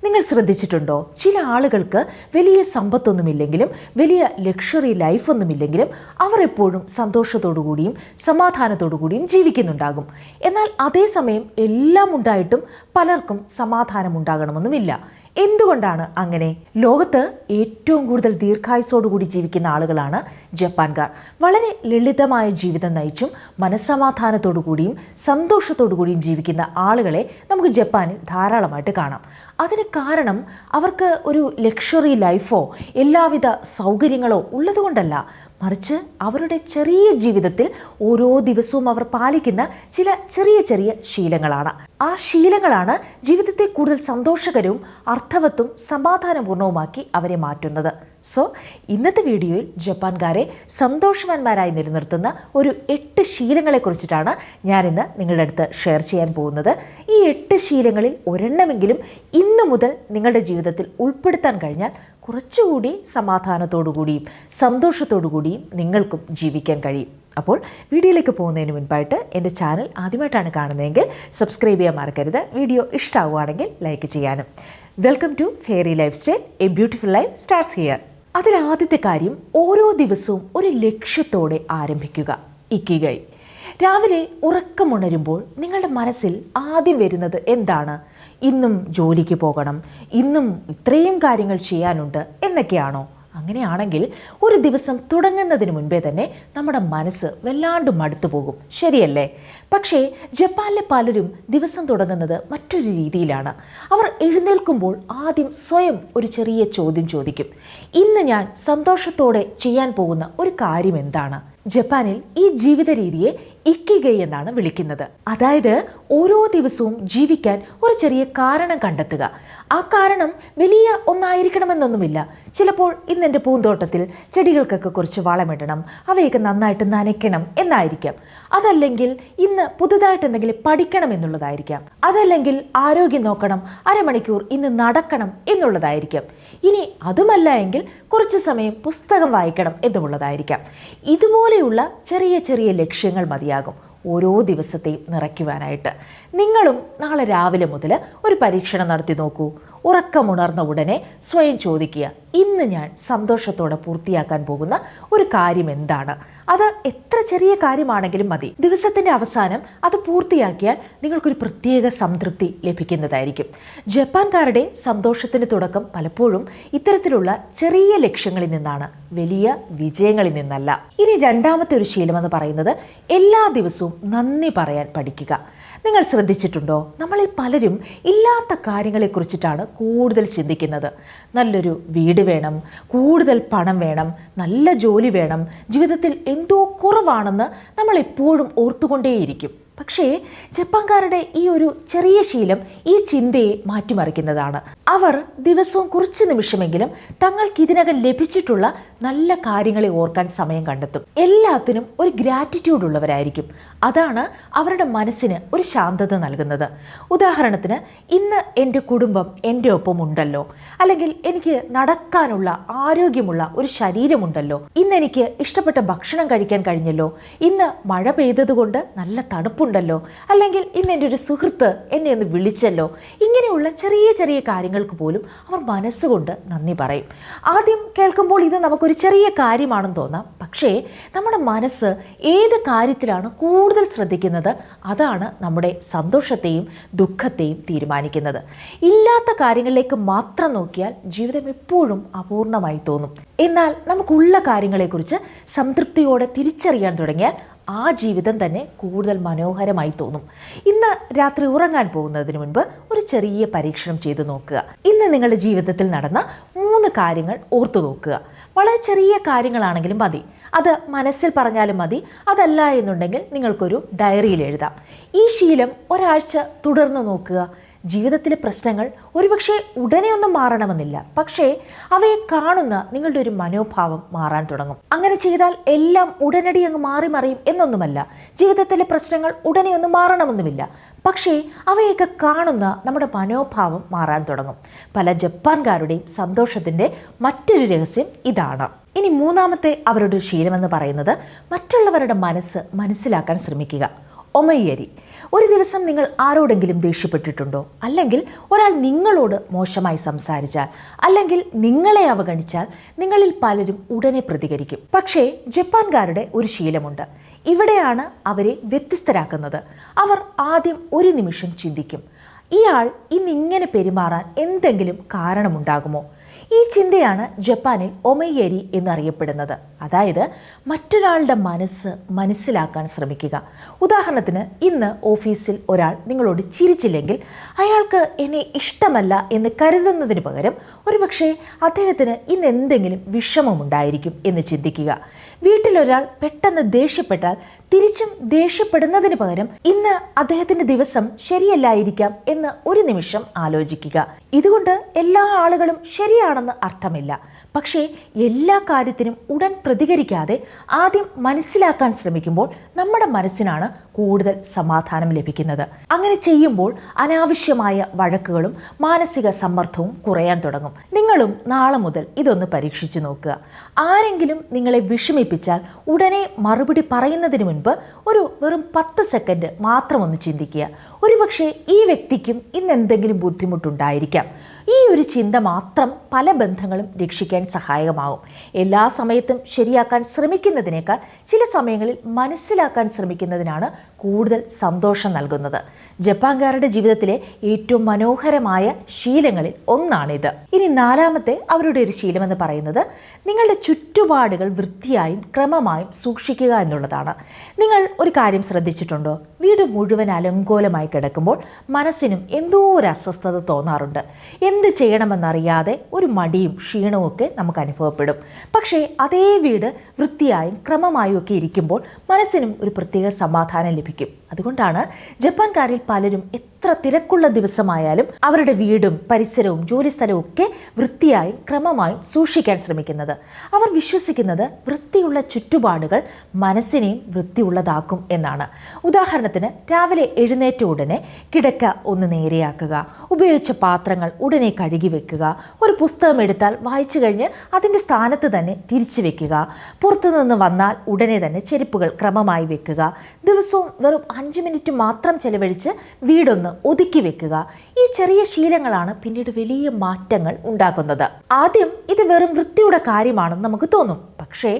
നിങ്ങൾ ശ്രദ്ധിച്ചിട്ടുണ്ടോ, ചില ആളുകൾക്ക് വലിയ സമ്പത്തൊന്നുമില്ലെങ്കിലും വലിയ ലക്ഷറി ലൈഫൊന്നുമില്ലെങ്കിലും അവർ എപ്പോഴും സന്തോഷത്തോടു കൂടിയും സമാധാനത്തോടു കൂടിയും ജീവിക്കുന്നുണ്ടാകും. എന്നാൽ അതേസമയം എല്ലാം ഉണ്ടായിട്ടും പലർക്കും സമാധാനം ഉണ്ടാകണമെന്നുമില്ല. എന്തുകൊണ്ടാണ് അങ്ങനെ? ലോകത്ത് ഏറ്റവും കൂടുതൽ ദീർഘായുസോടുകൂടി ജീവിക്കുന്ന ആളുകളാണ് ജപ്പാൻകാർ. വളരെ ലളിതമായ ജീവിതം നയിച്ചും മനസ്സമാധാനത്തോടു കൂടിയും സന്തോഷത്തോടു കൂടിയും ജീവിക്കുന്ന ആളുകളെ നമുക്ക് ജപ്പാനിൽ ധാരാളമായിട്ട് കാണാം. അതിന് കാരണം അവർക്ക് ഒരു ലക്ഷറി ലൈഫോ എല്ലാവിധ സൗകര്യങ്ങളോ ഉള്ളതുകൊണ്ടല്ല, മറിച്ച് അവരുടെ ചെറിയ ജീവിതത്തിൽ ഓരോ ദിവസവും അവർ പാലിക്കുന്ന ചില ചെറിയ ചെറിയ ശീലങ്ങളാണ്. ആ ശീലങ്ങളാണ് ജീവിതത്തെ കൂടുതൽ സന്തോഷകരവും അർത്ഥവത്തും സമാധാനപൂർണവുമാക്കി അവരെ മാറ്റുന്നത്. സോ ഇന്നത്തെ വീഡിയോയിൽ ജപ്പാൻകാരെ സന്തോഷവാന്മാരായി നിലനിർത്തുന്ന ഒരു 8 ശീലങ്ങളെക്കുറിച്ചിട്ടാണ് ഞാനിന്ന് നിങ്ങളുടെ അടുത്ത് ഷെയർ ചെയ്യാൻ പോകുന്നത്. ഈ 8 ശീലങ്ങളിൽ ഒരെണ്ണമെങ്കിലും ഇന്നു മുതൽ നിങ്ങളുടെ ജീവിതത്തിൽ ഉൾപ്പെടുത്താൻ കഴിഞ്ഞാൽ കുറച്ചുകൂടി സമാധാനത്തോടു കൂടിയും സന്തോഷത്തോടു കൂടിയും നിങ്ങൾക്കും ജീവിക്കാൻ കഴിയും. അപ്പോൾ വീഡിയോയിലേക്ക് പോകുന്നതിന് മുൻപായിട്ട് എൻ്റെ ചാനൽ ആദ്യമായിട്ടാണ് കാണുന്നതെങ്കിൽ സബ്സ്ക്രൈബ് ചെയ്യാൻ മറക്കരുത്. വീഡിയോ ഇഷ്ടമാവുകയാണെങ്കിൽ ലൈക്ക് ചെയ്യാനും. Welcome to fairy life style, a beautiful life starts here. അതിലാദ്യത്തെ കാര്യം, ഓരോ ദിവസവും ഒരു ലക്ഷ്യത്തോടെ ആരംഭിക്കുക. ഇക്കിഗൈ. രാവിലെ ഉറക്കമുണരുമ്പോൾ നിങ്ങളുടെ മനസ്സിൽ ആദ്യം വരുന്നത് എന്താണ്? ഇന്നും ജോലിക്ക് പോകണം, ഇന്നും ഇത്രയും കാര്യങ്ങൾ ചെയ്യാനുണ്ട് എന്നൊക്കെയാണോ? അങ്ങനെയാണെങ്കിൽ ഒരു ദിവസം തുടങ്ങുന്നതിന് മുൻപേ തന്നെ നമ്മുടെ മനസ്സ് വല്ലാണ്ട് മടുത്തു പോകും, ശരിയല്ലേ? പക്ഷേ ജപ്പാനിലെ പലരും ദിവസം തുടങ്ങുന്നത് മറ്റൊരു രീതിയിലാണ്. അവർ എഴുന്നേൽക്കുമ്പോൾ ആദ്യം സ്വയം ഒരു ചെറിയ ചോദ്യം ചോദിക്കും. ഇന്ന് ഞാൻ സന്തോഷത്തോടെ ചെയ്യാൻ പോകുന്ന ഒരു കാര്യം എന്താണ്? ജപ്പാനിൽ ഈ ജീവിത രീതിയെ ഇക്കിഗൈ എന്നാണ് വിളിക്കുന്നത്. അതായത് ഓരോ ദിവസവും ജീവിക്കാൻ ഒരു ചെറിയ കാരണം കണ്ടെത്തുക. ആ കാരണം വലിയ ഒന്നായിരിക്കണമെന്നൊന്നുമില്ല. ചിലപ്പോൾ ഇന്ന് എൻ്റെ പൂന്തോട്ടത്തിൽ ചെടികൾക്കൊക്കെ കുറച്ച് വളമിടണം, അവയൊക്കെ നന്നായിട്ട് നനയ്ക്കണം എന്നായിരിക്കാം. അതല്ലെങ്കിൽ ഇന്ന് പുതുതായിട്ട് എന്തെങ്കിലും പഠിക്കണം എന്നുള്ളതായിരിക്കാം. അതല്ലെങ്കിൽ ആരോഗ്യം നോക്കണം, അരമണിക്കൂർ ഇന്ന് നടക്കണം എന്നുള്ളതായിരിക്കാം. ഇനി അതുമല്ല എങ്കിൽ കുറച്ച് സമയം പുസ്തകം വായിക്കണം എന്നുള്ളതായിരിക്കാം. ഇതുപോലെയുള്ള ചെറിയ ചെറിയ ലക്ഷ്യങ്ങൾ മതിയാകും ഓരോ ദിവസത്തെയും നിറയ്ക്കുവാനായിട്ട്. നിങ്ങളും നാളെ രാവിലെ മുതൽ ഒരു പരീക്ഷണം നടത്തി നോക്കൂ. ഉറക്കമുണർന്ന ഉടനെ സ്വയം ചോദിക്കുക, ഇന്ന് ഞാൻ സന്തോഷത്തോടെ പൂർത്തിയാക്കാൻ പോകുന്ന ഒരു കാര്യം എന്താണ്? അത് എത്ര ചെറിയ കാര്യമാണെങ്കിലും മതി. ദിവസത്തിൻ്റെ അവസാനം അത് പൂർത്തിയാക്കിയാൽ നിങ്ങൾക്കൊരു പ്രത്യേക സംതൃപ്തി ലഭിക്കുന്നതായിരിക്കും. ജപ്പാൻകാരുടെ സന്തോഷത്തിൻ്റെ തുടക്കം പലപ്പോഴും ഇത്തരത്തിലുള്ള ചെറിയ ലക്ഷ്യങ്ങളിൽ നിന്നാണ്, വലിയ വിജയങ്ങളിൽ നിന്നല്ല. ഇനി രണ്ടാമത്തെ ഒരു ശീലമെന്ന് പറയുന്നത് എല്ലാ ദിവസവും നന്ദി പറയാൻ പഠിക്കുക. നിങ്ങൾ ശ്രദ്ധിച്ചിട്ടുണ്ടോ, നമ്മളിൽ പലരും ഇല്ലാത്ത കാര്യങ്ങളെക്കുറിച്ചിട്ടാണ് കൂടുതൽ ചിന്തിക്കുന്നത്. നല്ലൊരു വീട് വേണം, കൂടുതൽ പണം വേണം, നല്ല ജോലി വേണം, ജീവിതത്തിൽ എന്തോ കുറവാണെന്ന് നമ്മൾ എപ്പോഴും ഓർത്തുകൊണ്ടേയിരിക്കും. പക്ഷേ ജപ്പാൻകാരുടെ ഈ ഒരു ചെറിയ ശീലം ഈ ചിന്തയെ മാറ്റിമറിക്കുന്നതാണ്. അവർ ദിവസവും കുറച്ച് നിമിഷമെങ്കിലും തങ്ങൾക്ക് ഇതിനകം ലഭിച്ചിട്ടുള്ള നല്ല കാര്യങ്ങളെ ഓർക്കാൻ സമയം കണ്ടെത്തും. എല്ലാത്തിനും ഒരു ഗ്രാറ്റിറ്റ്യൂഡ് ഉള്ളവരായിരിക്കും. അതാണ് അവരുടെ മനസ്സിന് ഒരു ശാന്തത നൽകുന്നത്. ഉദാഹരണത്തിന്, ഇന്ന് എൻ്റെ കുടുംബം എൻ്റെ ഒപ്പം ഉണ്ടല്ലോ, അല്ലെങ്കിൽ എനിക്ക് നടക്കാനുള്ള ആരോഗ്യമുള്ള ഒരു ശരീരമുണ്ടല്ലോ, ഇന്ന് എനിക്ക് ഇഷ്ടപ്പെട്ട ഭക്ഷണം കഴിക്കാൻ കഴിഞ്ഞല്ലോ, ഇന്ന് മഴ പെയ്തതുകൊണ്ട് നല്ല തണുപ്പുണ്ടല്ലോ, അല്ലെങ്കിൽ ഇന്ന് എൻ്റെ ഒരു സുഹൃത്ത് എന്നെ ഒന്ന് വിളിച്ചല്ലോ. ഇങ്ങനെയുള്ള ചെറിയ ചെറിയ കാര്യങ്ങൾക്ക് പോലും അവർ മനസ്സുകൊണ്ട് നന്ദി പറയും. ആദ്യം കേൾക്കുമ്പോൾ ഇത് നമുക്കൊരു ചെറിയ കാര്യമാണെന്ന് തോന്നാം. പക്ഷേ നമ്മുടെ മനസ്സ് ഏത് കാര്യത്തിലാണ് കൂടുതൽ ശ്രദ്ധിക്കുന്നത്, അതാണ് നമ്മുടെ സന്തോഷത്തെയും ദുഃഖത്തെയും തീരുമാനിക്കുന്നത്. ഇല്ലാത്ത കാര്യങ്ങളിലേക്ക് മാത്രം നോക്കിയാൽ ജീവിതം എപ്പോഴും അപൂർണമായി തോന്നും. എന്നാൽ നമുക്കുള്ള കാര്യങ്ങളെക്കുറിച്ച് സംതൃപ്തിയോടെ തിരിച്ചറിയാൻ തുടങ്ങിയാൽ ആ ജീവിതം തന്നെ കൂടുതൽ മനോഹരമായി തോന്നും. ഇന്ന് രാത്രി ഉറങ്ങാൻ പോകുന്നതിന് മുൻപ് ഒരു ചെറിയ പരീക്ഷണം ചെയ്തു നോക്കുക. ഇന്ന് നിങ്ങളുടെ ജീവിതത്തിൽ നടന്ന 3 കാര്യങ്ങൾ ഓർത്തു നോക്കുക. വളരെ ചെറിയ കാര്യങ്ങളാണെങ്കിലും മതി. അത് മനസ്സിൽ പറഞ്ഞാലും മതി. അതല്ല എന്നുണ്ടെങ്കിൽ നിങ്ങൾക്കൊരു ഡയറിയിൽ എഴുതാം. ഈ ശീലം ഒരാഴ്ച തുടർന്ന് നോക്കുക. ജീവിതത്തിലെ പ്രശ്നങ്ങൾ ഒരുപക്ഷെ ഉടനെ ഒന്നും മാറണമെന്നില്ല, പക്ഷേ അവയെ കാണുന്ന നിങ്ങളുടെ ഒരു മനോഭാവം മാറാൻ തുടങ്ങും. അങ്ങനെ ചെയ്താൽ എല്ലാം ഉടനടി അങ്ങ് മാറി മറിയും എന്നൊന്നുമല്ല. ജീവിതത്തിലെ പ്രശ്നങ്ങൾ ഉടനെ ഒന്നും മാറണമെന്നുമില്ല, പക്ഷേ അവയൊക്കെ കാണുന്ന നമ്മുടെ മനോഭാവം മാറാൻ തുടങ്ങും. പല ജപ്പാൻകാരുടെയും സന്തോഷത്തിൻ്റെ മറ്റൊരു രഹസ്യം ഇതാണ്. ഇനി മൂന്നാമത്തെ അവരുടെ ശീലമെന്ന് പറയുന്നത് മറ്റുള്ളവരുടെ മനസ്സ് മനസ്സിലാക്കാൻ ശ്രമിക്കുക. ഒമയ്യരി. ഒരു ദിവസം നിങ്ങൾ ആരോടെങ്കിലും ദേഷ്യപ്പെട്ടിട്ടുണ്ടോ? അല്ലെങ്കിൽ ഒരാൾ നിങ്ങളോട് മോശമായി സംസാരിച്ചാൽ, അല്ലെങ്കിൽ നിങ്ങളെ അവഗണിച്ചാൽ നിങ്ങളിൽ പലരും ഉടനെ പ്രതികരിക്കും. പക്ഷേ ജപ്പാൻകാരുടെ ഒരു ശീലമുണ്ട്. ഇവിടെയാണ് അവരെ വ്യത്യസ്തരാക്കുന്നത്. അവർ ആദ്യം ഒരു നിമിഷം ചിന്തിക്കും, ഇയാൾ ഇന്നിങ്ങനെ പെരുമാറാൻ എന്തെങ്കിലും കാരണമുണ്ടാകുമോ? ഈ ചിന്തയാണ് ജപ്പാനിൽ ഒമയ്യരി എന്നറിയപ്പെടുന്നത്. അതായത് മറ്റൊരാളുടെ മനസ്സ് മനസ്സിലാക്കാൻ ശ്രമിക്കുക. ഉദാഹരണത്തിന്, ഇന്ന് ഓഫീസിൽ ഒരാൾ നിങ്ങളോട് ചിരിച്ചില്ലെങ്കിൽ അയാൾക്ക് എന്നെ ഇഷ്ടമല്ല എന്ന് കരുതുന്നതിന് പകരം ഒരുപക്ഷെ അദ്ദേഹത്തിന് ഇന്ന് എന്തെങ്കിലും വിഷമമുണ്ടായിരിക്കും എന്ന് ചിന്തിക്കുക. വീട്ടിലൊരാൾ പെട്ടെന്ന് ദേഷ്യപ്പെട്ടാൽ തിരിച്ചും ദേഷ്യപ്പെടുന്നതിന് പകരം ഇന്ന് അദ്ദേഹത്തിന്റെ ദിവസം ശരിയല്ലായിരിക്കാം എന്ന് ഒരു നിമിഷം ആലോചിക്കുക. ഇതുകൊണ്ട് എല്ലാ ആളുകളും ശരിയാണെന്ന് അർത്ഥമില്ല. പക്ഷേ എല്ലാ കാര്യത്തിനും ഉടൻ പ്രതികരിക്കാതെ ആദ്യം മനസ്സിലാക്കാൻ ശ്രമിക്കുമ്പോൾ നമ്മുടെ മനസ്സിനാണ് കൂടുതൽ സമാധാനം ലഭിക്കുന്നത്. അങ്ങനെ ചെയ്യുമ്പോൾ അനാവശ്യമായ വഴക്കുകളും മാനസിക സമ്മർദ്ദവും കുറയാൻ തുടങ്ങും. നിങ്ങളും നാളെ മുതൽ ഇതൊന്ന് പരീക്ഷിച്ചു നോക്കുക. ആരെങ്കിലും നിങ്ങളെ വിഷമിപ്പിച്ചാൽ ഉടനെ മറുപടി പറയുന്നതിന് മുൻപ് വെറും 10 സെക്കൻഡ് മാത്രം ഒന്ന് ചിന്തിക്കുക. ഒരുപക്ഷെ ഈ വ്യക്തിക്കും ഇന്ന് എന്തെങ്കിലും ബുദ്ധിമുട്ടുണ്ടായിരിക്കാം. ഈ ഒരു ചിന്ത മാത്രം പല ബന്ധങ്ങളും രക്ഷിക്കാൻ സഹായകമാകും. എല്ലാ സമയത്തും ശരിയാക്കാൻ ശ്രമിക്കുന്നതിനേക്കാൾ ചില സമയങ്ങളിൽ മനസ്സിലാക്കാൻ ശ്രമിക്കുന്നതിനാണ് കൂടുതൽ സന്തോഷം നൽകുന്നത്. ജപ്പാൻകാരുടെ ജീവിതത്തിലെ ഏറ്റവും മനോഹരമായ ശീലങ്ങളിൽ ഒന്നാണിത്. ഇനി 4ാമത്തെ അവരുടെ ഒരു ശീലമെന്ന് പറയുന്നത് നിങ്ങളുടെ ചുറ്റുപാടുകൾ വൃത്തിയായും ക്രമമായും സൂക്ഷിക്കുക എന്നുള്ളതാണ്. നിങ്ങൾ ഒരു കാര്യം ശ്രദ്ധിച്ചിട്ടുണ്ടോ? വീട് മുഴുവൻ അലങ്കോലമായി കിടക്കുമ്പോൾ മനസ്സിനും എന്തോ ഒരു അസ്വസ്ഥത തോന്നാറുണ്ട്. എന്ത് ചെയ്യണമെന്നറിയാതെ ഒരു മടിയും ക്ഷീണവും ഒക്കെ നമുക്ക് അനുഭവപ്പെടും. പക്ഷേ അതേ വീട് വൃത്തിയായും ക്രമമായും ഒക്കെ ഇരിക്കുമ്പോൾ മനസ്സിനും ഒരു പ്രത്യേക സമാധാനം ലഭിക്കും. അതുകൊണ്ടാണ് ജപ്പാൻകാരിൽ പലരും എത്ര തിരക്കുള്ള ദിവസമായാലും അവരുടെ വീടും പരിസരവും ജോലിസ്ഥലവും ഒക്കെ വൃത്തിയായും ക്രമമായും സൂക്ഷിക്കാൻ ശ്രമിക്കുന്നത്. അവർ വിശ്വസിക്കുന്നത് വൃത്തിയുള്ള ചുറ്റുപാടുകൾ മനസ്സിനെയും വൃത്തിയുള്ളതാക്കും എന്നാണ്. ഉദാഹരണത്തിന്, രാവിലെ എഴുന്നേറ്റ ഉടനെ കിടക്ക ഒന്ന് നേരെയാക്കുക, ഉപയോഗിച്ച പാത്രങ്ങൾ ഉടനെ കഴുകി വെക്കുക, ഒരു പുസ്തകം എടുത്താൽ വായിച്ചു കഴിഞ്ഞ് അതിൻ്റെ സ്ഥാനത്ത് തന്നെ തിരിച്ചു വെക്കുക, പുറത്തുനിന്ന് വന്നാൽ ഉടനെ തന്നെ ചെരുപ്പുകൾ ക്രമമായി വെക്കുക, ദിവസവും വെറും 5 മിനിറ്റ് മാത്രം ചെലവഴിച്ച് വീടൊന്ന് ഒതുക്കി വെക്കുക. ഈ ചെറിയ ശീലങ്ങളാണ് പിന്നീട് വലിയ മാറ്റങ്ങൾ ഉണ്ടാക്കുന്നത്. ആദ്യം ഇത് വെറും വൃത്തിയുടെ കാര്യമാണെന്ന് നമുക്ക് തോന്നും. പക്ഷേ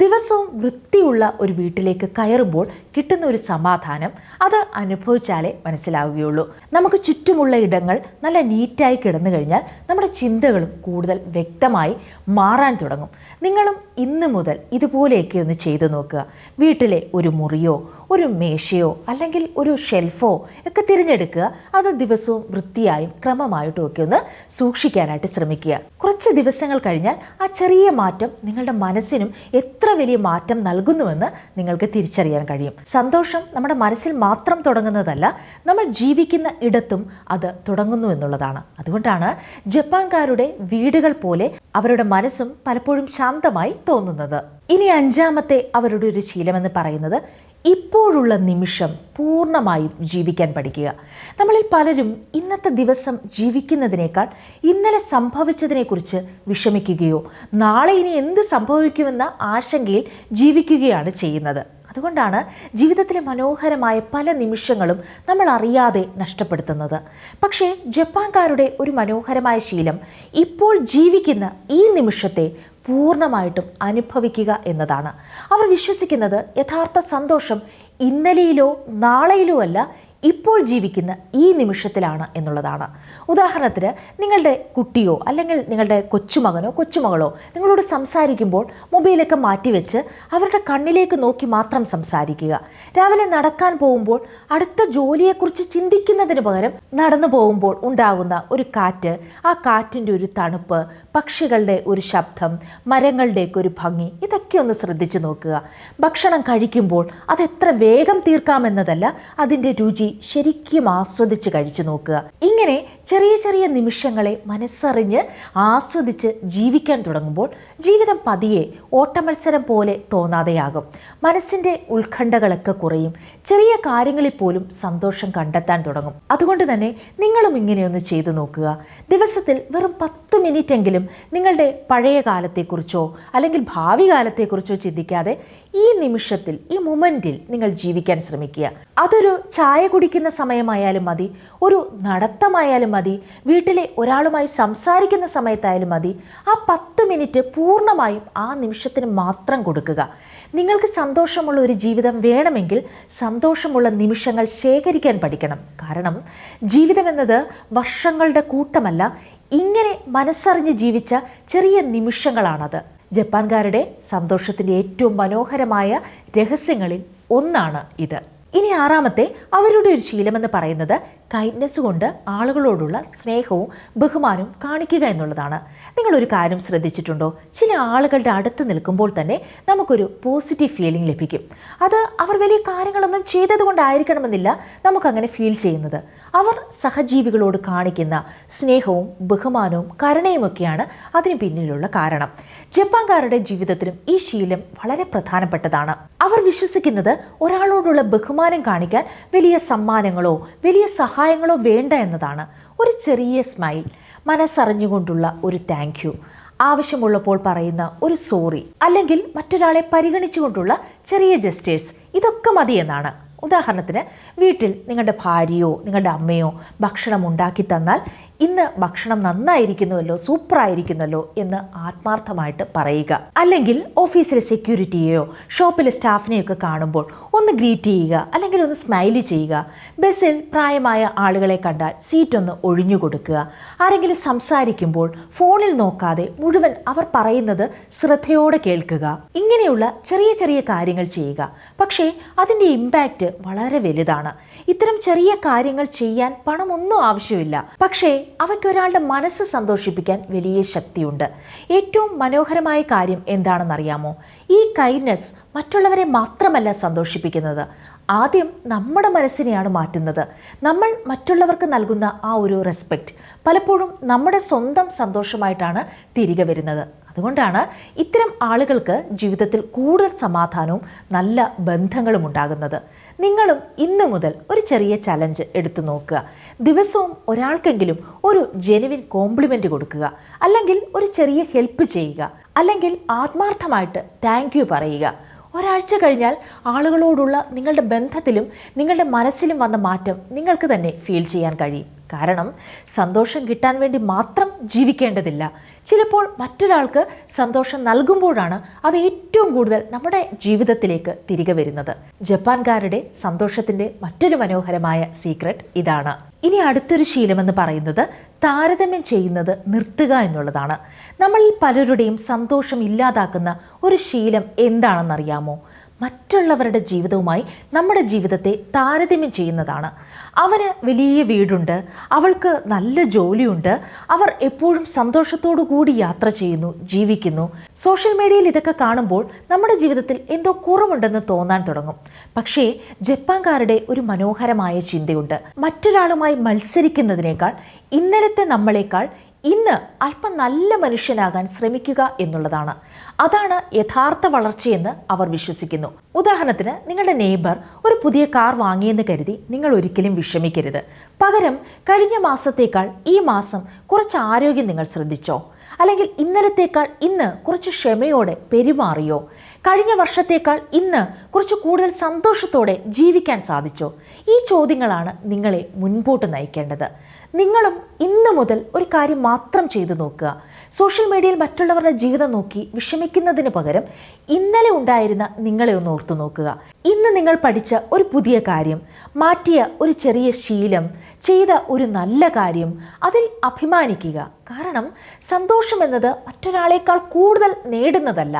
ദിവസവും വൃത്തിയുള്ള ഒരു വീട്ടിലേക്ക് കയറുമ്പോൾ കിട്ടുന്ന ഒരു സമാധാനം അത് അനുഭവിച്ചാലേ മനസ്സിലാവുകയുള്ളൂ. നമുക്ക് ചുറ്റുമുള്ള ഇടങ്ങൾ നല്ല നീറ്റായി കിടന്നു കഴിഞ്ഞാൽ നമ്മുടെ ചിന്തകളും കൂടുതൽ വ്യക്തമായി മാറാൻ തുടങ്ങും. നിങ്ങളും ഇന്ന് മുതൽ ഇതുപോലെയൊക്കെ ഒന്ന് ചെയ്തു നോക്കുക. വീട്ടിലെ ഒരു മുറിയോ ഒരു മേശയോ അല്ലെങ്കിൽ ഒരു ഷെൽഫോ ഒക്കെ തിരഞ്ഞെടുക്കുക. അത് ദിവസവും വൃത്തിയായും ക്രമമായിട്ടും ഒക്കെ ഒന്ന് സൂക്ഷിക്കാനായിട്ട് ശ്രമിക്കുക. കുറച്ച് ദിവസങ്ങൾ കഴിഞ്ഞാൽ ആ ചെറിയ മാറ്റം നിങ്ങളുടെ മനസ്സിനും എത്ര വലിയ മാറ്റം നൽകുന്നുവെന്ന് നിങ്ങൾക്ക് തിരിച്ചറിയാൻ കഴിയും. സന്തോഷം നമ്മുടെ മനസ്സിൽ മാത്രം തുടങ്ങുന്നതല്ല, നമ്മൾ ജീവിക്കുന്ന ഇടത്തും അത് തുടങ്ങുന്നു എന്നുള്ളതാണ്. അതുകൊണ്ടാണ് ജപ്പാൻകാരുടെ വീടുകൾ പോലെ അവരുടെ മനസ്സും പലപ്പോഴും ശാന്തമായി തോന്നുന്നത്. ഇനി 5ാമത്തെ അവരുടെ ഒരു ശീലമെന്ന് പറയുന്നത് ഇപ്പോഴുള്ള നിമിഷം പൂർണ്ണമായും ജീവിക്കാൻ പഠിക്കുക. നമ്മളിൽ പലരും ഇന്നത്തെ ദിവസം ജീവിക്കുന്നതിനേക്കാൾ ഇന്നലെ സംഭവിച്ചതിനെക്കുറിച്ച് വിഷമിക്കുകയോ നാളെ ഇനി എന്ത് സംഭവിക്കുമെന്ന ആശങ്കയിൽ ജീവിക്കുകയാണ് ചെയ്യുന്നത്. അതുകൊണ്ടാണ് ജീവിതത്തിലെ മനോഹരമായ പല നിമിഷങ്ങളും നമ്മൾ അറിയാതെ നഷ്ടപ്പെടുത്തുന്നത്. പക്ഷേ ജപ്പാൻകാരുടെ ഒരു മനോഹരമായ ശീലം ഇപ്പോൾ ജീവിക്കുന്ന ഈ നിമിഷത്തെ പൂർണ്ണമായിട്ടും അനുഭവിക്കുക എന്നതാണ്. അവർ വിശ്വസിക്കുന്നത് യഥാർത്ഥ സന്തോഷം ഇന്നലെയിലോ നാളെയിലോ അല്ല, ഇപ്പോൾ ജീവിക്കുന്ന ഈ നിമിഷത്തിലാണ് എന്നുള്ളതാണ്. ഉദാഹരണത്തിന്, നിങ്ങളുടെ കുട്ടിയോ അല്ലെങ്കിൽ നിങ്ങളുടെ കൊച്ചുമകനോ കൊച്ചുമകളോ നിങ്ങളോട് സംസാരിക്കുമ്പോൾ മൊബൈലൊക്കെ മാറ്റിവെച്ച് അവരുടെ കണ്ണിലേക്ക് നോക്കി മാത്രം സംസാരിക്കുക. രാവിലെ നടക്കാൻ പോകുമ്പോൾ അടുത്ത ജോലിയെക്കുറിച്ച് ചിന്തിക്കുന്നതിന് പകരം നടന്നു പോകുമ്പോൾ ഉണ്ടാകുന്ന ഒരു കാറ്റ്, ആ കാറ്റിൻ്റെ ഒരു തണുപ്പ്, പക്ഷികളുടെ ഒരു ശബ്ദം, മരങ്ങളുടെയൊക്കെ ഒരു ഭംഗി, ഇതൊക്കെ ഒന്ന് ശ്രദ്ധിച്ചു നോക്കുക. ഭക്ഷണം കഴിക്കുമ്പോൾ അതെത്ര വേഗം തീർക്കാമെന്നതല്ല, അതിൻ്റെ രുചി ശരിക്കും ആസ്വദിച്ച് കഴിച്ചു നോക്കുക. ഇങ്ങനെ ചെറിയ ചെറിയ നിമിഷങ്ങളെ മനസ്സറിഞ്ഞ് ആസ്വദിച്ച് ജീവിക്കാൻ തുടങ്ങുമ്പോൾ ജീവിതം പതിയെ ഓട്ടമത്സരം പോലെ തോന്നാതെയാകും. മനസ്സിൻ്റെ ഉത്കണ്ഠകളൊക്കെ കുറയും. ചെറിയ കാര്യങ്ങളിൽ പോലും സന്തോഷം കണ്ടെത്താൻ തുടങ്ങും. അതുകൊണ്ട് തന്നെ നിങ്ങളും ഇങ്ങനെയൊന്ന് ചെയ്തു നോക്കുക. ദിവസത്തിൽ വെറും 10 മിനിറ്റെങ്കിലും നിങ്ങളുടെ പഴയ കാലത്തെക്കുറിച്ചോ അല്ലെങ്കിൽ ഭാവി കാലത്തെക്കുറിച്ചോ ചിന്തിക്കാതെ ഈ നിമിഷത്തിൽ, ഈ മൊമെൻറ്റിൽ നിങ്ങൾ ജീവിക്കാൻ ശ്രമിക്കുക. അതൊരു ചായ കുടിക്കുന്ന സമയമായാലും മതി, ഒരു നടത്തമായാലും മതി, വീട്ടിലെ ഒരാളുമായി സംസാരിക്കുന്ന സമയത്തായാലും മതി. ആ 10 മിനിറ്റ് പൂർണ്ണമായും ആ നിമിഷത്തിന് മാത്രം കൊടുക്കുക. നിങ്ങൾക്ക് സന്തോഷമുള്ള ഒരു ജീവിതം വേണമെങ്കിൽ സന്തോഷമുള്ള നിമിഷങ്ങൾ ശേഖരിക്കാൻ പഠിക്കണം. കാരണം ജീവിതം എന്നത് വർഷങ്ങളുടെ കൂട്ടമല്ല, ഇങ്ങനെ മനസ്സറിഞ്ഞ് ജീവിച്ച ചെറിയ നിമിഷങ്ങളാണത്. ജപ്പാൻകാരുടെ സന്തോഷത്തിൻ്റെ ഏറ്റവും മനോഹരമായ രഹസ്യങ്ങളിൽ ഒന്നാണ് ഇത്. ഇനി 6ാമത്തെ അവരുടെ ഒരു ശീലമെന്ന് പറയുന്നത് കൈൻഡ്നെസ് കൊണ്ട് ആളുകളോടുള്ള സ്നേഹവും ബഹുമാനവും കാണിക്കുക എന്നുള്ളതാണ്. നിങ്ങളൊരു കാര്യം ശ്രദ്ധിച്ചിട്ടുണ്ടോ? ചില ആളുകളുടെ അടുത്ത് നിൽക്കുമ്പോൾ തന്നെ നമുക്കൊരു പോസിറ്റീവ് ഫീലിംഗ് ലഭിക്കും. അത് അവർ വലിയ കാര്യങ്ങളൊന്നും ചെയ്തതുകൊണ്ടായിരിക്കണമെന്നില്ല നമുക്കങ്ങനെ ഫീൽ ചെയ്യുന്നത്. അവർ സഹജീവികളോട് കാണിക്കുന്ന സ്നേഹവും ബഹുമാനവും കരുണയുമൊക്കെയാണ് അതിന് പിന്നിലുള്ള കാരണം. ജപ്പാൻകാരുടെ ജീവിതത്തിലും ഈ ശീലം വളരെ പ്രധാനപ്പെട്ടതാണ്. അവർ വിശ്വസിക്കുന്നത് ഒരാളോടുള്ള ബഹുമാനം കാണിക്കാൻ വലിയ സമ്മാനങ്ങളോ വലിയ സഹായങ്ങളോ വേണ്ട എന്നതാണ്. ഒരു ചെറിയ സ്മൈൽ, മനസ്സറിഞ്ഞുകൊണ്ടുള്ള ഒരു താങ്ക് യു, ആവശ്യമുള്ളപ്പോൾ പറയുന്ന ഒരു സോറി, അല്ലെങ്കിൽ മറ്റൊരാളെ പരിഗണിച്ചുകൊണ്ടുള്ള ചെറിയ ജസ്റ്റേഴ്സ്, ഇതൊക്കെ മതി എന്നാണ്. ഉദാഹരണത്തിന് വീട്ടിൽ നിങ്ങളുടെ ഭാര്യയോ നിങ്ങളുടെ അമ്മയോ ഭക്ഷണം ഉണ്ടാക്കി തന്നാൽ ഇന്ന് ഭക്ഷണം നന്നായിരിക്കുന്നുവല്ലോ, സൂപ്പറായിരിക്കുന്നല്ലോ എന്ന് ആത്മാർത്ഥമായിട്ട് പറയുക. അല്ലെങ്കിൽ ഓഫീസിലെ സെക്യൂരിറ്റിയെയോ ഷോപ്പിലെ സ്റ്റാഫിനെയൊക്കെ കാണുമ്പോൾ ഒന്ന് ഗ്രീറ്റ് ചെയ്യുക, അല്ലെങ്കിൽ ഒന്ന് സ്മൈല് ചെയ്യുക. ബസ്സിൽ പ്രായമായ ആളുകളെ കണ്ടാൽ സീറ്റ് ഒന്ന് ഒഴിഞ്ഞു കൊടുക്കുക. ആരെങ്കിലും സംസാരിക്കുമ്പോൾ ഫോണിൽ നോക്കാതെ മുഴുവൻ അവർ പറയുന്നത് ശ്രദ്ധയോടെ കേൾക്കുക. ഇങ്ങനെയുള്ള ചെറിയ ചെറിയ കാര്യങ്ങൾ ചെയ്യുക. പക്ഷേ അതിൻ്റെ ഇമ്പാക്റ്റ് വളരെ വലുതാണ്. ഇത്തരം ചെറിയ കാര്യങ്ങൾ ചെയ്യാൻ പണമൊന്നും ആവശ്യമില്ല. പക്ഷേ അവയ്ക്കൊരാളുടെ മനസ്സ് സന്തോഷിപ്പിക്കാൻ വലിയ ശക്തിയുണ്ട്. ഏറ്റവും മനോഹരമായ കാര്യം എന്താണെന്നറിയാമോ? ഈ കൈൻഡ്നെസ് മറ്റുള്ളവരെ മാത്രമല്ല സന്തോഷിപ്പിക്കുന്നത്, ആദ്യം നമ്മുടെ മനസ്സിനെയാണ് മാറ്റുന്നത്. നമ്മൾ മറ്റുള്ളവർക്ക് നൽകുന്ന ആ ഒരു റെസ്പെക്റ്റ് പലപ്പോഴും നമ്മുടെ സ്വന്തം സന്തോഷമായിട്ടാണ് തിരികെ വരുന്നത്. അതുകൊണ്ടാണ് ഇത്തരം ആളുകൾക്ക് ജീവിതത്തിൽ കൂടുതൽ സമാധാനവും നല്ല ബന്ധങ്ങളും ഉണ്ടാകുന്നത്. നിങ്ങളും ഇന്നു മുതൽ ഒരു ചെറിയ ചലഞ്ച് എടുത്തു നോക്കുക. ദിവസവും ഒരാൾക്കെങ്കിലും ഒരു ജെനുവിൻ കോംപ്ലിമെൻ്റ് കൊടുക്കുക, അല്ലെങ്കിൽ ഒരു ചെറിയ ഹെൽപ്പ് ചെയ്യുക, അല്ലെങ്കിൽ ആത്മാർത്ഥമായിട്ട് താങ്ക് യു പറയുക. ഒരാഴ്ച കഴിഞ്ഞാൽ ആളുകളോടുള്ള നിങ്ങളുടെ ബന്ധത്തിലും നിങ്ങളുടെ മനസ്സിലും വന്ന മാറ്റം നിങ്ങൾക്ക് തന്നെ ഫീൽ ചെയ്യാൻ കഴിയും. കാരണം സന്തോഷം കിട്ടാൻ വേണ്ടി മാത്രം ജീവിക്കേണ്ടതില്ല. ചിലപ്പോൾ മറ്റൊരാൾക്ക് സന്തോഷം നൽകുമ്പോഴാണ് അത് ഏറ്റവും കൂടുതൽ നമ്മുടെ ജീവിതത്തിലേക്ക് തിരികെ വരുന്നത്. ജപ്പാൻകാരുടെ സന്തോഷത്തിൻ്റെ മറ്റൊരു മനോഹരമായ സീക്രട്ട് ഇതാണ്. ഇനി അടുത്തൊരു ശീലമെന്ന് പറയുന്നത് താരതമ്യം ചെയ്യുന്നത് നിർത്തുക എന്നുള്ളതാണ്. നമ്മളിൽ പലരുടെയും സന്തോഷം ഇല്ലാതാക്കുന്ന ഒരു ശീലം എന്താണെന്നറിയാമോ? മറ്റുള്ളവരുടെ ജീവിതവുമായി നമ്മുടെ ജീവിതത്തെ താരതമ്യം ചെയ്യുന്നതാണ്. അവന് വലിയ വീടുണ്ട്, അവൾക്ക് നല്ല ജോലിയുണ്ട്, അവർ എപ്പോഴും സന്തോഷത്തോടു കൂടി യാത്ര ചെയ്യുന്നു, ജീവിക്കുന്നു. സോഷ്യൽ മീഡിയയിൽ ഇതൊക്കെ കാണുമ്പോൾ നമ്മുടെ ജീവിതത്തിൽ എന്തോ കുറവുണ്ടെന്ന് തോന്നാൻ തുടങ്ങും. പക്ഷേ ജപ്പാൻകാരുടെ ഒരു മനോഹരമായ ചിന്തയുണ്ട്. മറ്റൊരാളുമായി മത്സരിക്കുന്നതിനേക്കാൾ ഇന്നലത്തെ നമ്മളെക്കാൾ ഇന്ന് അല്പം നല്ല മനുഷ്യനാകാൻ ശ്രമിക്കുക എന്നുള്ളതാണ്. അതാണ് യഥാർത്ഥ വളർച്ചയെന്ന് അവർ വിശ്വസിക്കുന്നു. ഉദാഹരണത്തിന്, നിങ്ങളുടെ നെയ്ബർ ഒരു പുതിയ കാർ വാങ്ങിയെന്ന് കരുതി നിങ്ങൾ ഒരിക്കലും വിഷമിക്കരുത്. പകരം കഴിഞ്ഞ മാസത്തേക്കാൾ ഈ മാസം കുറച്ച് ആരോഗ്യം നിങ്ങൾ ശ്രദ്ധിച്ചോ? അല്ലെങ്കിൽ ഇന്നലത്തേക്കാൾ ഇന്ന് കുറച്ച് ക്ഷമയോടെ പെരുമാറിയോ? കഴിഞ്ഞ വർഷത്തേക്കാൾ ഇന്ന് കുറച്ച് കൂടുതൽ സന്തോഷത്തോടെ ജീവിക്കാൻ സാധിച്ചോ? ഈ ചോദ്യങ്ങളാണ് നിങ്ങളെ മുൻപോട്ട് നയിക്കേണ്ടത്. നിങ്ങളും ഇന്ന് മുതൽ ഒരു കാര്യം മാത്രം ചെയ്തു നോക്കുക. സോഷ്യൽ മീഡിയയിൽ മറ്റുള്ളവരുടെ ജീവിതം നോക്കി വിഷമിക്കുന്നതിന് പകരം ഇന്നലെ ഉണ്ടായിരുന്ന നിങ്ങളെ ഒന്ന് ഓർത്തു നോക്കുക. ഇന്ന് നിങ്ങൾ പഠിച്ച ഒരു പുതിയ കാര്യം, മാറ്റിയ ഒരു ചെറിയ ശീലം, ചെയ്ത ഒരു നല്ല കാര്യം, അതിൽ അഭിമാനിക്കുക. കാരണം സന്തോഷം എന്നത് മറ്റൊരാളേക്കാൾ കൂടുതൽ നേടുന്നതല്ല,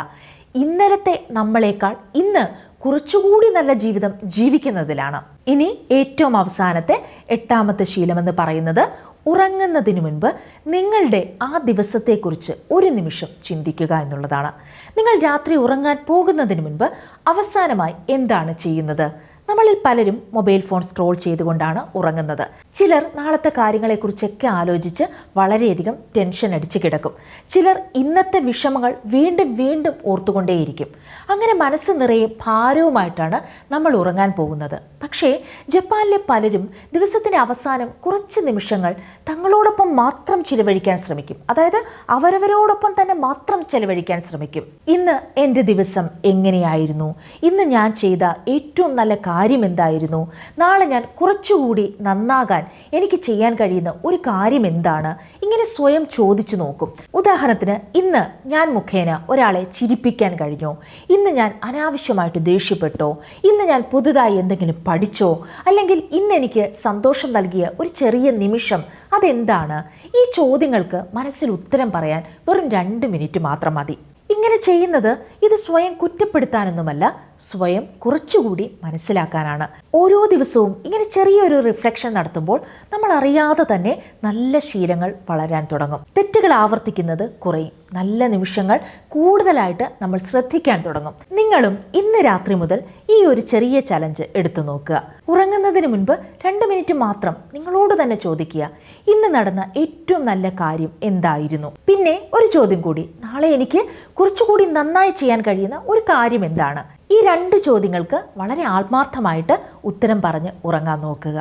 ഇന്നലത്തെ നമ്മളെക്കാൾ ഇന്ന് കുറച്ചുകൂടി നല്ല ജീവിതം ജീവിക്കുന്നതിലാണ്. ഇനി ഏറ്റവും അവസാനത്തെ 8ാമത്തെ ശീലമെന്ന് പറയുന്നത് ഉറങ്ങുന്നതിന് മുൻപ് നിങ്ങളുടെ ആ ദിവസത്തെക്കുറിച്ച് ഒരു നിമിഷം ചിന്തിക്കുക എന്നുള്ളതാണ്. നിങ്ങൾ രാത്രി ഉറങ്ങാൻ പോകുന്നതിന് മുൻപ് അവസാനമായി എന്താണ് ചെയ്യുന്നത്? നമ്മളിൽ പലരും മൊബൈൽ ഫോൺ സ്ക്രോൾ ചെയ്തുകൊണ്ടാണ് ഉറങ്ങുന്നത്. ചിലർ നാളത്തെ കാര്യങ്ങളെക്കുറിച്ചൊക്കെ ആലോചിച്ച് വളരെയധികം ടെൻഷൻ അടിച്ച് കിടക്കും. ചിലർ ഇന്നത്തെ വിഷമങ്ങൾ വീണ്ടും വീണ്ടും ഓർത്തുകൊണ്ടേയിരിക്കും. അങ്ങനെ മനസ്സ് നിറയെ ഭാരവുമായിട്ടാണ് നമ്മൾ ഉറങ്ങാൻ പോകുന്നത്. പക്ഷേ ജപ്പാനിലെ പലരും ദിവസത്തിൻ്റെ അവസാനം കുറച്ച് നിമിഷങ്ങൾ തങ്ങളോടൊപ്പം മാത്രം ചിലവഴിക്കാൻ ശ്രമിക്കും. അതായത് അവരവരോടൊപ്പം തന്നെ മാത്രം ചിലവഴിക്കാൻ ശ്രമിക്കും. ഇന്ന് എൻ്റെ ദിവസം എങ്ങനെയായിരുന്നു, ഇന്ന് ഞാൻ ചെയ്ത ഏറ്റവും നല്ല കാര്യം എന്തായിരുന്നു, നാളെ ഞാൻ കുറച്ചുകൂടി നന്നാകാൻ എനിക്ക് ചെയ്യാൻ കഴിയുന്ന ഒരു കാര്യം എന്താണ്, ഇങ്ങനെ സ്വയം ചോദിച്ചു നോക്കും. ഉദാഹരണത്തിന്, ഇന്ന് ഞാൻ മുഖേന ഒരാളെ ചിരിപ്പിക്കാൻ കഴിഞ്ഞോ, ഇന്ന് ഞാൻ അനാവശ്യമായിട്ട് ദേഷ്യപ്പെട്ടോ, ഇന്ന് ഞാൻ പുതുതായി എന്തെങ്കിലും പഠിച്ചോ, അല്ലെങ്കിൽ ഇന്ന് എനിക്ക് സന്തോഷം നൽകിയ ഒരു ചെറിയ നിമിഷം അതെന്താണ്? ഈ ചോദ്യങ്ങൾക്ക് മനസ്സിൽ ഉത്തരം പറയാൻ വെറും 2 മിനിറ്റ് മാത്രം മതി. ഇങ്ങനെ ചെയ്യുന്നത് ഇത് സ്വയം കുറ്റപ്പെടുത്താനൊന്നുമല്ല, സ്വയം കുറച്ചുകൂടി മനസ്സിലാക്കാനാണ്. ഓരോ ദിവസവും ഇങ്ങനെ ചെറിയൊരു റിഫ്ലക്ഷൻ നടത്തുമ്പോൾ നമ്മൾ അറിയാതെ തന്നെ നല്ല ശീലങ്ങൾ വളരാൻ തുടങ്ങും. തെറ്റുകൾ ആവർത്തിക്കുന്നത് കുറയും. നല്ല നിമിഷങ്ങൾ കൂടുതലായിട്ട് നമ്മൾ ശ്രദ്ധിക്കാൻ തുടങ്ങും. നിങ്ങളും ഇന്ന് രാത്രി മുതൽ ഈ ഒരു ചെറിയ ചലഞ്ച് എടുത്തു നോക്കുക. ഉറങ്ങുന്നതിന് മുൻപ് 2 മിനിറ്റ് മാത്രം നിങ്ങളോട് തന്നെ ചോദിക്കുക, ഇന്ന് നടന്ന ഏറ്റവും നല്ല കാര്യം എന്തായിരുന്നു? പിന്നെ ഒരു ചോദ്യം കൂടി, നാളെ എനിക്ക് കുറച്ചുകൂടി നന്നായി ചെയ്യാൻ കഴിയുന്ന ഒരു കാര്യം എന്താണ്? ഈ 2 ചോദ്യങ്ങൾക്ക് വളരെ ആത്മാർത്ഥമായിട്ട് ഉത്തരം പറഞ്ഞ് ഉറങ്ങാൻ നോക്കുക.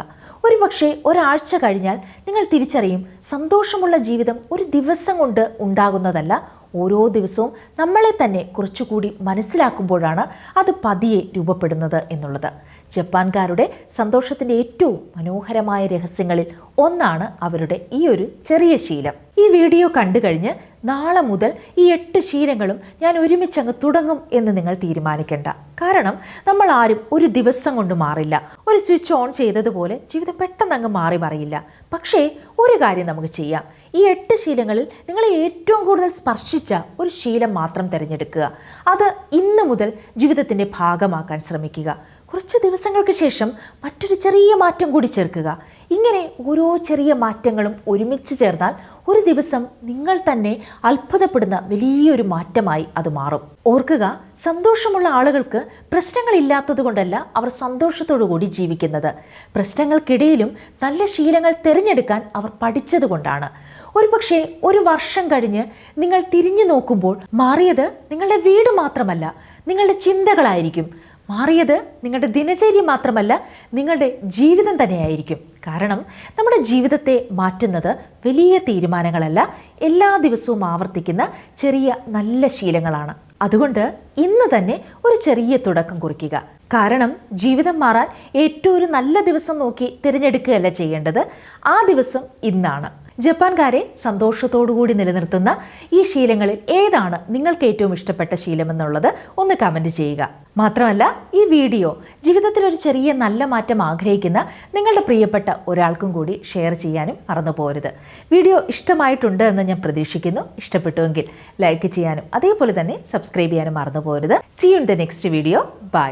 ഒരുപക്ഷെ ഒരാഴ്ച കഴിഞ്ഞാൽ നിങ്ങൾ തിരിച്ചറിയും, സന്തോഷമുള്ള ജീവിതം ഒരു ദിവസം കൊണ്ട് ഉണ്ടാകുന്നതല്ല, ഓരോ ദിവസവും നമ്മളെ തന്നെ കുറച്ചുകൂടി മനസ്സിലാക്കുമ്പോഴാണ് അത് പതിയെ രൂപപ്പെടുന്നത് എന്നുള്ളത്. ജപ്പാൻകാരുടെ സന്തോഷത്തിൻ്റെ ഏറ്റവും മനോഹരമായ രഹസ്യങ്ങളിൽ ഒന്നാണ് അവരുടെ ഈ ഒരു ചെറിയ ശീലം. ഈ വീഡിയോ കണ്ടു കഴിഞ്ഞ് നാളെ മുതൽ ഈ 8 ശീലങ്ങളും ഞാൻ ഒരുമിച്ചങ്ങ് തുടങ്ങും എന്ന് നിങ്ങൾ തീരുമാനിക്കേണ്ട. കാരണം നമ്മൾ ആരും ഒരു ദിവസം കൊണ്ട് മാറില്ല. ഒരു സ്വിച്ച് ഓൺ ചെയ്തതുപോലെ ജീവിതം പെട്ടെന്ന് അങ്ങ് മാറി മറിയില്ല. പക്ഷേ ഒരു കാര്യം നമുക്ക് ചെയ്യാം. ഈ 8 ശീലങ്ങളിൽ നിങ്ങളെ ഏറ്റവും കൂടുതൽ സ്പർശിച്ച ഒരു ശീലം മാത്രം തിരഞ്ഞെടുക്കുക. അത് ഇന്ന് മുതൽ ജീവിതത്തിൻ്റെ ഭാഗമാക്കാൻ ശ്രമിക്കുക. കുറച്ച് ദിവസങ്ങൾക്ക് ശേഷം മറ്റൊരു ചെറിയ മാറ്റം കൂടി ചേർക്കുക. ഇങ്ങനെ ഓരോ ചെറിയ മാറ്റങ്ങളും ഒരുമിച്ച് ചേർന്നാൽ ഒരു ദിവസം നിങ്ങൾ തന്നെ അത്ഭുതപ്പെടുന്ന വലിയൊരു മാറ്റമായി അത് മാറും. ഓർക്കുക, സന്തോഷമുള്ള ആളുകൾക്ക് പ്രശ്നങ്ങളില്ലാത്തത് കൊണ്ടല്ല അവർ സന്തോഷത്തോടു കൂടി ജീവിക്കുന്നത്. പ്രശ്നങ്ങൾക്കിടയിലും നല്ല ശീലങ്ങൾ തിരഞ്ഞെടുക്കാൻ അവർ പഠിച്ചത് കൊണ്ടാണ്. ഒരുപക്ഷെ ഒരു വർഷം കഴിഞ്ഞ് നിങ്ങൾ തിരിഞ്ഞു നോക്കുമ്പോൾ മാറിയത് നിങ്ങളുടെ വീട് മാത്രമല്ല, നിങ്ങളുടെ ചിന്തകളായിരിക്കും. മാറിയത് നിങ്ങളുടെ ദിനചര്യ മാത്രമല്ല, നിങ്ങളുടെ ജീവിതം തന്നെയായിരിക്കും. കാരണം നമ്മുടെ ജീവിതത്തെ മാറ്റുന്നത് വലിയ തീരുമാനങ്ങളല്ല, എല്ലാ ദിവസവും ആവർത്തിക്കുന്ന ചെറിയ നല്ല ശീലങ്ങളാണ്. അതുകൊണ്ട് ഇന്ന് തന്നെ ഒരു ചെറിയ തുടക്കം കുറിക്കുക. കാരണം ജീവിതം മാറാൻ ഏറ്റവും ഒരു നല്ല ദിവസം നോക്കി തിരഞ്ഞെടുക്കുകയല്ല ചെയ്യേണ്ടത്, ആ ദിവസം ഇന്നാണ്. ജപ്പാൻകാരെ സന്തോഷത്തോടുകൂടി നിലനിർത്തുന്ന ഈ ശീലങ്ങളിൽ ഏതാണ് നിങ്ങൾക്ക് ഏറ്റവും ഇഷ്ടപ്പെട്ട ശീലമെന്നുള്ളത് ഒന്ന് കമൻറ്റ് ചെയ്യുക. മാത്രമല്ല, ഈ വീഡിയോ ജീവിതത്തിൽ ഒരു ചെറിയ നല്ല മാറ്റം ആഗ്രഹിക്കുന്ന നിങ്ങളുടെ പ്രിയപ്പെട്ട ഒരാൾക്കും കൂടി ഷെയർ ചെയ്യാനും മറന്നു പോകരുത്. വീഡിയോ ഇഷ്ടമായിട്ടുണ്ട് എന്ന് ഞാൻ പ്രതീക്ഷിക്കുന്നു. ഇഷ്ടപ്പെട്ടുവെങ്കിൽ ലൈക്ക് ചെയ്യാനും അതേപോലെ തന്നെ സബ്സ്ക്രൈബ് ചെയ്യാനും മറന്നു പോകരുത്. See you in the next video. By.